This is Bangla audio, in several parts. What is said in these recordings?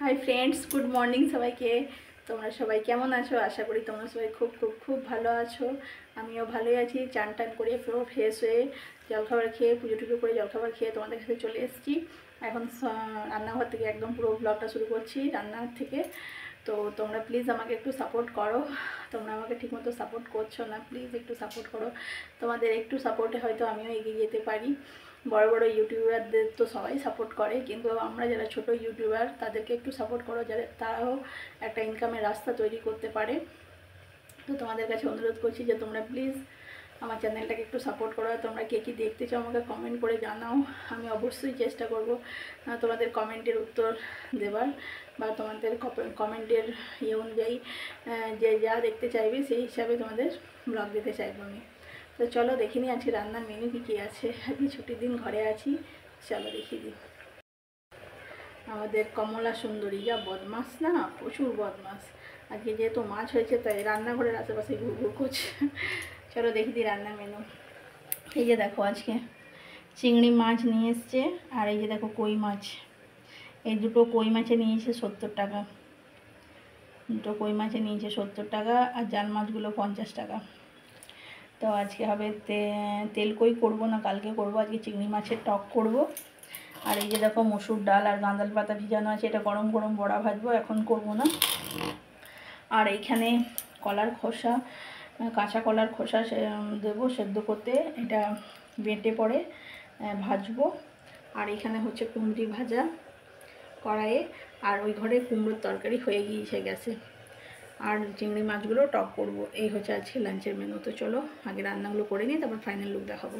হাই ফ্রেন্ডস, গুড মর্নিং সবাইকে। তোমরা সবাই কেমন আছো? আশা করি তোমরা সবাই খুব খুব খুব ভালো আছো। আমিও ভালোই আছি। চান টান করে পুরো ফ্রেশ হয়ে জলখাবার খেয়ে পুজো টুজো করে জলখাবার খেয়ে তোমাদের কাছে চলে এসেছি। এখন রান্নাঘর থেকে একদম পুরো ব্লগটা শুরু করছি রান্নার থেকে। তো তোমরা প্লিজ আমাকে একটু সাপোর্ট করো। তোমরা আমাকে ঠিকমতো সাপোর্ট করছো না, প্লিজ একটু সাপোর্ট করো। তোমাদের একটু সাপোর্টে হয়তো আমিও এগিয়ে যেতে পারি। বড় বড় ইউটিউবারদের তো সবাই সাপোর্ট করে, কিন্তু আমরা যারা ছোট ইউটিউবার তাদেরকে একটু সাপোর্ট করো, যারা তারাও একটা ইনকামের রাস্তা তৈরি করতে পারে। তো তোমাদের কাছে অনুরোধ করছি যে তোমরা প্লিজ আমার চ্যানেলটাকে একটু সাপোর্ট করো। তোমরা কে কী দেখতে চাও আমাকে কমেন্ট করে জানাও। আমি অবশ্যই চেষ্টা করব তোমাদের কমেন্টের উত্তর দেবার, বা তোমাদের কমেন্টের অনুযায়ী যে যা দেখতে চাইবে সেই হিসাবে তোমাদের ব্লগ দিতে চাইবো আমি। তো চলো দেখিনি আজকে রান্নার মেনু কী আছে। আজকে ছুটির দিন ঘরে আছি, চলো দেখিয়ে দিই। আমাদের কমলা সুন্দরী যা বদমাস না, প্রচুর বদমাস। আজকে যেহেতু মাছ হয়েছে তাই রান্নাঘরের আশেপাশে ঘুরঘুর করছে। চলো দেখি দিই রান্নার মেনু। এই যে দেখো আজকে চিংড়ি মাছ নিয়ে এসছে, আর এই যে দেখো কই মাছ। এই দুটো কই মাছে নিয়েছে 70 টাকা, দুটো কই মাছে নিয়েছে 70 টাকা, আর জাল মাছগুলো 50 টাকা। তো আজকে হবে তেল কই করবো না, কালকে করব। আজকে চিংড়ি মাছের টক করব। আর এই যে দেখো মসুর ডাল আর গাঁদাল পাতা ভিজানো আছে, এটা গরম গরম বড়া ভাজবো, এখন করব না। আর এইখানে কলার খোসা, কাঁচা কলার খোসা দেবো সেদ্ধ করতে, এটা বেটে পরে ভাজবো। আর এখানে হচ্ছে কুমড়ি ভাজা কড়াইয়ে, আর ওই ঘরে কুমড়োর তরকারি হয়ে গিয়েছে গ্যাসে। আর চিংড়ি মাছগুলো টক করব। এই হচ্ছে আজকে লাঞ্চের মেনু। তো চলো আগে রান্নাগুলো করে নিই, তারপর ফাইনাল লুক দেখাবো।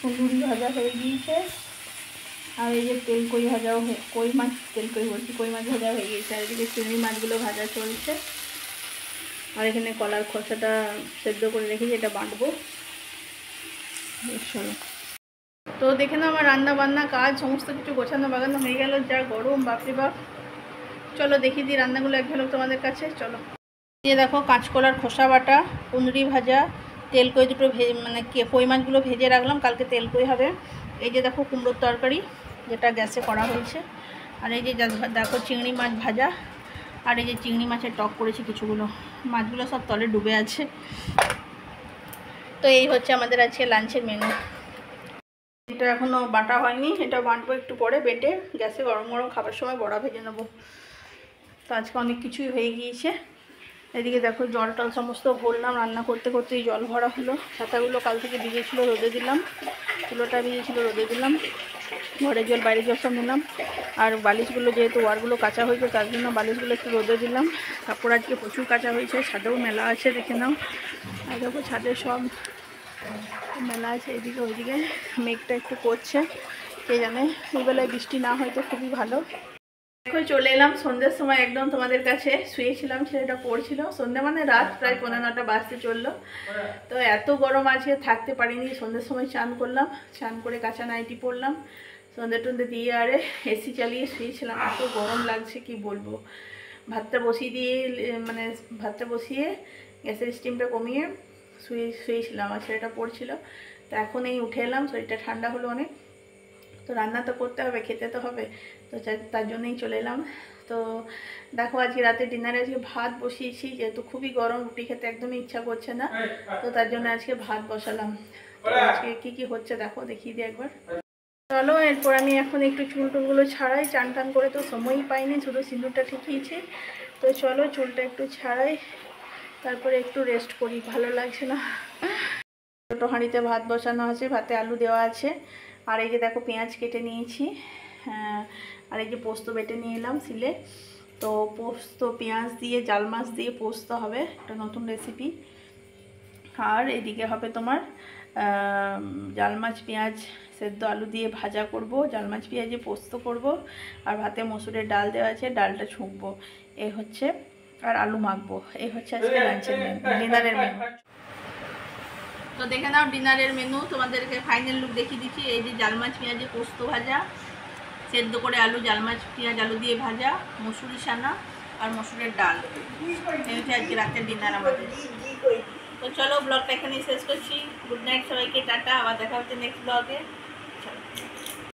কুমড়ি ভাজা হয়ে গিয়েছে, আর এই যে তেল কই ভাজাও কই মাছ, তেল কই বলছি, কই মাছ ভাজা হয়ে গিয়েছে। আর এদিকে চিংড়ি মাছগুলো ভাজা চলছে। আর এখানে কলার খোসাটা সেদ্ধ করে রেখেছি, এটা বাঁটবো। চলো তো দেখে নাও আমার রান্না বান্না কাজ সমস্ত কিছু গোছানো বাগানো হয়ে গেল। যা গরম, বাপরে বাপ। চলো দেখিয়ে দিই রান্নাগুলো এক ঝলক তোমাদের কাছে। চলো দিয়ে দেখো কাঁচকলার খোসা বাটা, কুঁদরি ভাজা, তেল কই দুটো মানে কই মাছগুলো ভেজে রাখলাম, কালকে তেল কই হবে। এই যে দেখো কুমড়োর তরকারি, যেটা গ্যাসে করা হয়েছে। আর এই যে দেখো চিংড়ি মাছ ভাজা, আর এই যে চিংড়ি মাছের টক করেছি কিছুগুলো, মাছগুলো সব তলে ডুবে আছে। তো এই হচ্ছে আমাদের আজকে লাঞ্চের মেনু। এটা এখনও বাটা হয়নি, এটা বাটবো একটু পরে বেটে, গ্যাসে গরম গরম খাবার সময় বড়া ভেজে নেবো। তো আজকে অনেক কিছুই হয়ে গিয়েছে। এদিকে দেখো জল টল সমস্ত ভরলাম, রান্না করতে করতেই জল ভরা হলো। ছাতাগুলো কাল থেকে ভিজেছিল, রোদে দিলাম। তুলোটা ভিজেছিল, রোদে দিলাম। ঘরের জল বাইরের জল সব নিলাম। আর বালিশগুলো যেহেতু ওয়ারগুলো কাঁচা হয়েছে, তার জন্য বালিশগুলো একটু রোদে দিলাম। কাপড় আজকে প্রচুর কাঁচা হয়েছে, ছাদেও মেলা আছে, দেখে নাও। আর দেখো ছাদে সব মেলা আছে। এদিকে ওইদিকে মেঘটা একটু করছে, কে জানে এই বেলায় বৃষ্টি না হয় তো খুবই ভালো। দেখো চলে এলাম সন্ধ্যের সময় একদম তোমাদের কাছে। শুয়েছিলাম, ছেলেটা পড়ছিল। সন্ধ্যে মানে রাত প্রায় 9:30 বাজতে চললো। তো এত গরম আজকে থাকতে পারিনি। সন্ধ্যের সময় চান করলাম, চান করে কাঁচা নাইটি পরলাম, সন্ধ্যে টন্ধে দিয়ে আরে এসি চালিয়ে শুয়েছিলাম। এত গরম লাগছে কি বলবো। ভাতটা বসিয়ে গ্যাসের স্টিমটা কমিয়ে শুয়েছিলাম, আর ছেলেটা পড়ছিল। তো এখন এই উঠে এলাম, শরীরটা ঠান্ডা হলো অনেক। তো রান্না তো করতে হবে, খেতে তো হবে, তো তার জন্যই চলে এলাম। তো দেখো আজকে রাতে ডিনারে আজকে ভাত বসিয়েছি, যেহেতু খুবই গরম, রুটি খেতে একদমই ইচ্ছা করছে না। তো তার জন্য আজকে ভাত বসালাম। তো আজকে কী কী হচ্ছে দেখো, দেখিয়ে দিই একবার। চলো এরপর আমি এখন একটু চুল টুলগুলো ছাড়াই। চান টান করে তো সময়ই পাইনি, শুধু সিঁদুরটা ঠিকিয়েছি। তো চলো চুলটা একটু ছাড়াই, তারপরে একটু রেস্ট করি, ভালো লাগছে না। ছোটো হাঁড়িতে ভাত বসানো আছে, ভাতে আলু দেওয়া আছে। আর এই যে দেখো পেঁয়াজ কেটে নিয়েছি, আর এই যে পোস্ত বেটে নিয়ে এলাম শিলে। তো পোস্ত পেঁয়াজ দিয়ে জাল মাছ দিয়ে পোস্ত হবে, একটা নতুন রেসিপি। আর এদিকে হবে তোমার জাল মাছ পেঁয়াজ সেদ্ধ আলু দিয়ে ভাজা করব, জাল মাছ পেঁয়াজে পোস্ত করব। আর ভাতে মসুরের ডাল দেওয়া আছে, ডালটা ছুঁকবো, এই হচ্ছে। আর আলু মাখবো। এই হচ্ছে আজকে লাঞ্চের মেনু, ডিনারের মেনু। তো দেখে নাও ডিনারের মেনু, তোমাদেরকে ফাইনাল লুক দেখিয়ে দিচ্ছি। এই যে জাল মাছ পেঁয়াজে পোস্ত ভাজা, সেদ্ধ করে আলু, জাল মাছ পেঁয়াজ আলু দিয়ে ভাজা, মসুরি সানা আর মসুরের ডাল। এই হচ্ছে আজকে রাতের ডিনার আমাদের। তো চলো ব্লগটা এখানেই শেষ করছি। গুড নাইট সবাইকে, টাটা। আবার দেখা হচ্ছে নেক্সট ব্লগে।